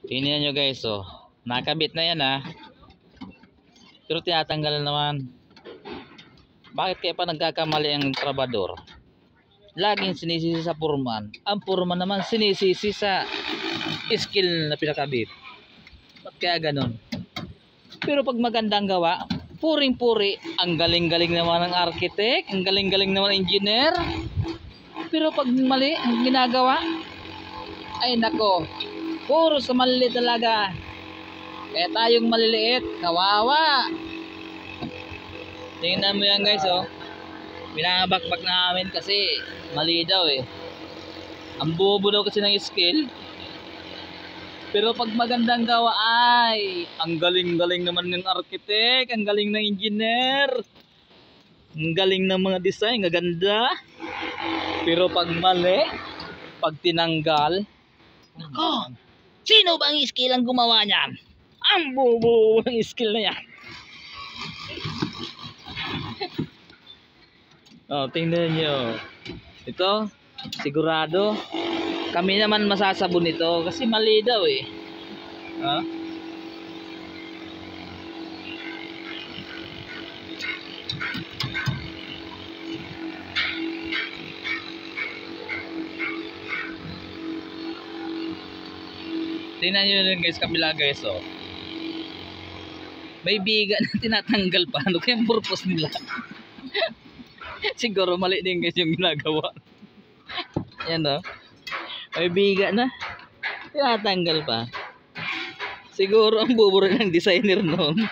Tingnan nyo guys, oh. Nakabit na yan pero tinatanggal naman. Bakit kaya pa nagkakamali ang trabador? Laging sinisisi sa purman. Ang purman naman sinisisi sa skill na pinakabit. Ba't kaya ganon? Pero pag magandang gawa, puring-puri. Ang galing-galing naman ng architect, ang galing-galing naman ng engineer. Pero pag mali ang ginagawa, ay nako, puro sa mali talaga. Kaya tayong maliliit, kawawa. Tingnan mo yan guys, oh. Pinabakbak namin kasi mali daw eh. Ang bobo daw kasi ng skill. Pero pag magandang gawa ay ang galing-galing naman ng architect, ang galing ng engineer, ang galing ng mga design, ang ganda. Pero pag mali, pag tinanggal, nako, sino bang skill ang gumawa niyan? Ang bobo ng skill na yan. Oh, tingnan nyo. Ito, sigurado. Kami naman masasabon ito kasi mali daw eh. Huh? Tingnan nyo lang guys, kabila guys, oh. May biga na tinatanggal pa. Ano kayang purpose nila? Siguro mali din guys yung ginagawa. Yan o. May biga na. Tinatanggal pa. Siguro ang buburo ng designer noon.